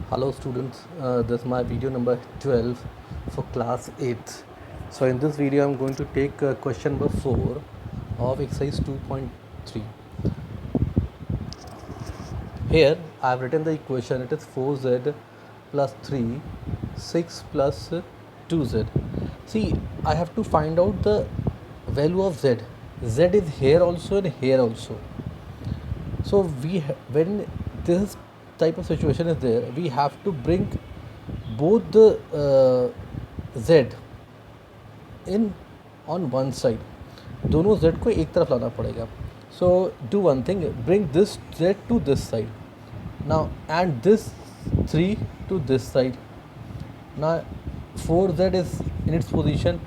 Hello students, this is my video number 12 for class 8th. So in this video I'm going to take question number 4 of exercise 2.3. Here I have written the equation. It is 4z plus 3, 6 plus 2z. See, I have to find out the value of z. Z is here also and here also. So when this type of situation is there, we have to bring both the z in on one side. दोनों z को एक तरफ लाना पड़ेगा. So do one thing, bring this z to this side now and this 3 to this side. Now 4z is in its position.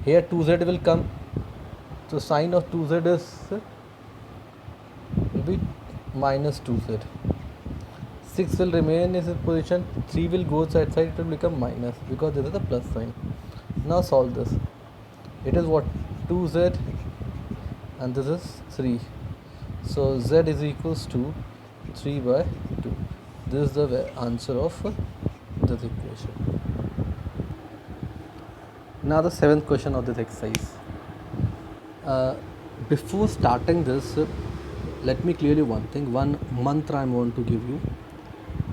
Here 2z will come. So sign of 2z is will be minus 2z. 6 will remain in its position. 3 will go side, it will become minus because this is a plus sign. Now solve this. It is what? 2z and this is 3. So z is equals to 3 by 2. This is the answer of this equation. Now the 7th question of this exercise. Before starting this, let me clear you one thing, one mantra I want to give you.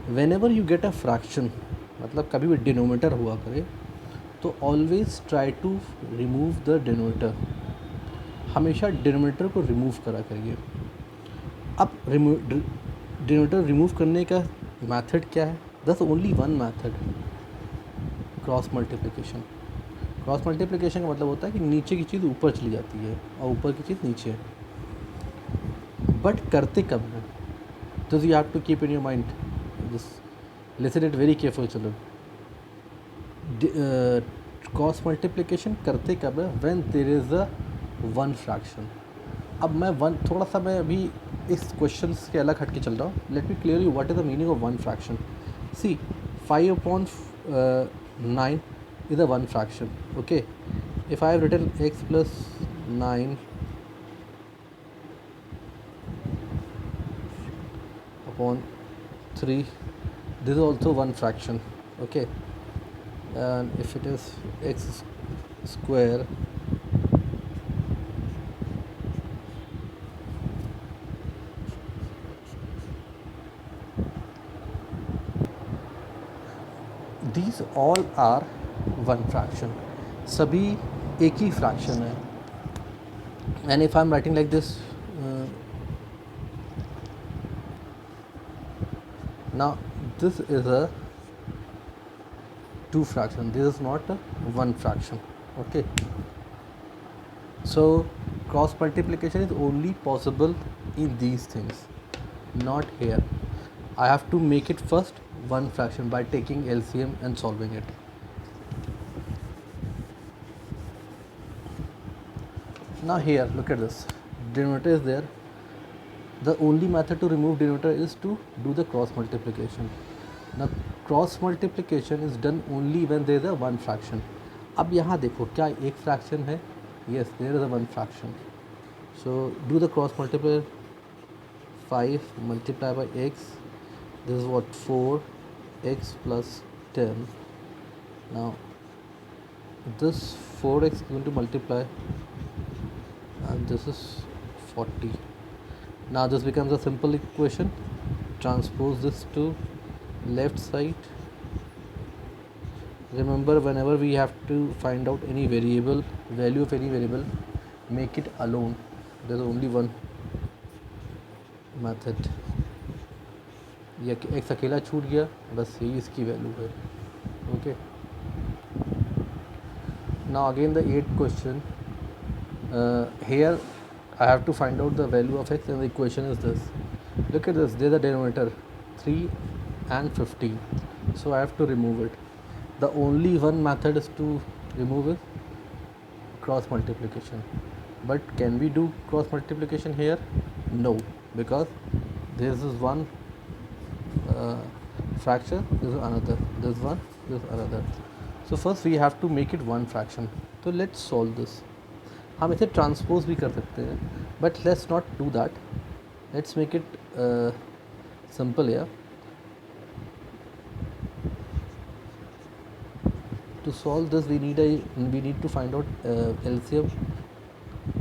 Whenever you get a fraction, मतलब कभी भी denominator हुआ करे तो always try to remove the denominator. हमेशा denominator को remove करा करिए. अब डिनोमीटर रिमूव करने का मेथड क्या है? दस only one method, cross multiplication. Cross multiplication का मतलब होता है कि नीचे की चीज़ ऊपर चली जाती है और ऊपर की चीज़ नीचे. बट करते कब है? तो you have to keep in your mind this, listen it very careful. चलो, क्रॉस मल्टीप्लिकेशन करते कब है? When there is a one fraction. अब मैं थोड़ा सा मैं अभी इस क्वेश्चन के अलग हट के चल रहा हूँ. Let me clear you what is the meaning of one fraction. See 5/9 is a one fraction. Okay, if I have written x plus 9 upon 3, this is also one fraction. Okay, and if it is x square these all are one fraction. सभी एक ही fraction है. And if I am writing like this, now this is a two fraction, this is not a one fraction. Okay, so cross multiplication is only possible in these things, not here. I have to make it first one fraction by taking LCM and solving it. Now here, look at this, denominator is there. The only method to remove denominator is to do the cross multiplication. Now cross multiplication is done only when there is a one fraction. अब यहाँ देखो, क्या एक fraction है? Yes, there is a one fraction. So do the cross multiply. 5 multiplied by x, this is what? 4x plus 10. Now this 4x is going to multiply and this is 40. Now this becomes a simple equation. Transpose this to left side. Remember, whenever we have to find out any variable, value of any variable, make it alone. There is only one method. ये x अकेला छूट गया, बस यही इसकी value है. Okay. Now again the 8th question. Here I have to find out the value of x and the equation is this. Look at this, there is a denominator 3 and 15. So I have to remove it. The only one method is to remove is cross multiplication. But can we do cross multiplication here? No, because this is one fraction, this is another, this one, this is another. So first we have to make it one fraction. So let's solve this. हम इसे transpose भी कर सकते हैं, but let's not do that. Let's make it simple. या To solve this, we need to find out LCM.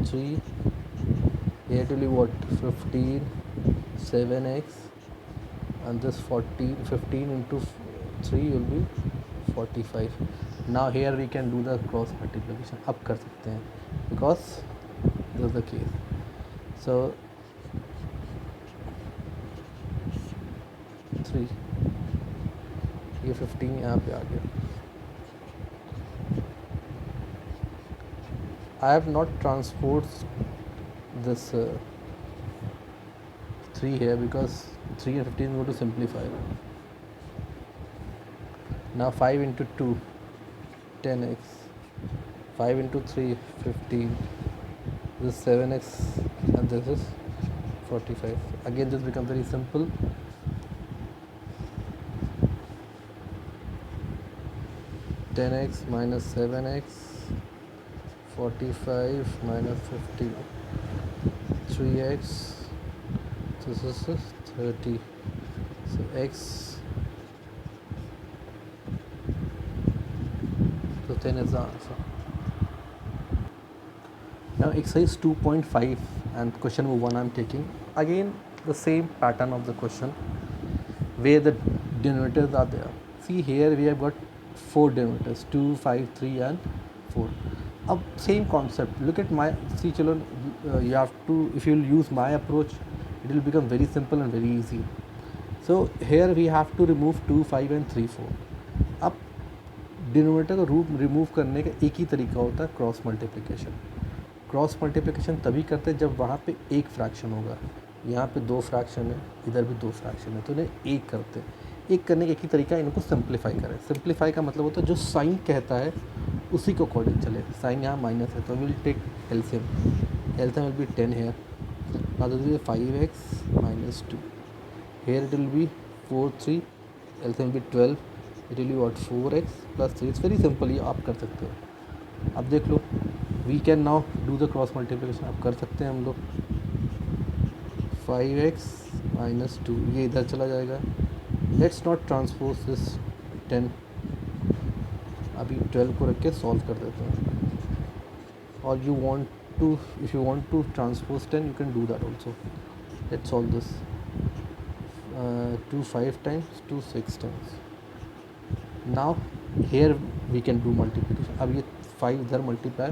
3 here it will be what, 15, 7x, and this 14, 15 into 3 will be 45. Now here we can do the cross multiplication. अब कर सकते हैं because this is the case. So 3, ये 15 यहाँ पे आ गया. I have not transposed this 3 here because 3 and 15 is going to simplify. Now 5 into 2, 10x. 5 into 3, 15. This is 7x and this is 45. Again, this becomes very simple. (10x minus 7x) 45 minus 50, 3x, this is 30, so x, so 10 is the answer. Now exercise 2.5 and question number 1 I am taking. Again the same pattern of the question where the denominators are there. See here we have got 4 denominators, 2, 5, 3 and 4. अब same concept, look at my, see children, you have to, if you will use my approach, it will become very simple and very easy. So here we have to remove 2, 5 and 3, 4. अब denominator को root remove करने का एक ही तरीका होता है, cross multiplication. Cross multiplication तभी करते हैं जब वहाँ पे एक फ्रैक्शन होगा. यहाँ पे 2 फ्रैक्शन है, इधर भी 2 फ्रैक्शन है, तो इन्हें एक करते हैं. एक करने का एक ही तरीका, इनको सिंप्लीफाई करें. सिंप्लीफाई का मतलब होता है जो साइन कहता है उसी को अकॉर्डिंग चले. साइन यहाँ माइनस है तो will take LCM. LCM will be 10 here. Now this will be 5x minus 2. Here it will be 4, 3. LCM will be 12. It will be what, 4x plus 3. It's very simple, ये आप कर सकते हो. अब देख लो, we can now do the cross multiplication. आप कर सकते हैं हम लोग. 5x minus 2, ये इधर चला जाएगा. Let's not transpose this 10. अभी 12 को रख के सॉल्व कर देते हैं. और you want to, if you want to transpose 10 you can do that also. Let's solve this. 2 5 times, 2 6 times. Now here we can do multiplication. अब ये 5 इधर मल्टीप्लाई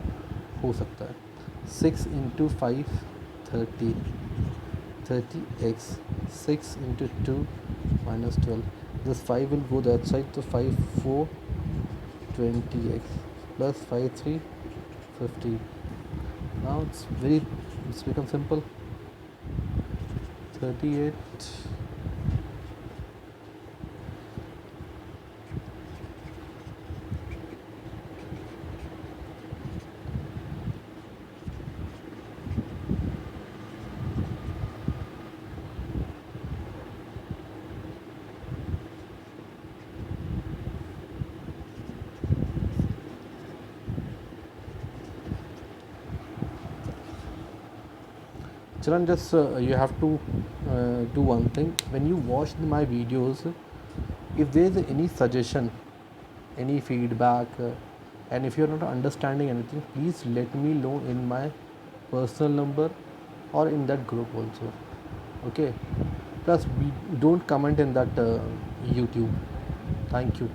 हो सकता है. 6 into 5 30, 30x. 6 into 2 minus 12. This 5 will go that side, so 5 4 20x plus 5 3 50. Now it's become simple. 38. Children, just you have to do one thing. When you watch my videos, if there is any suggestion, any feedback, and if you are not understanding anything, please let me know in my personal number or in that group also. Okay, plus don't comment in that YouTube. Thank you.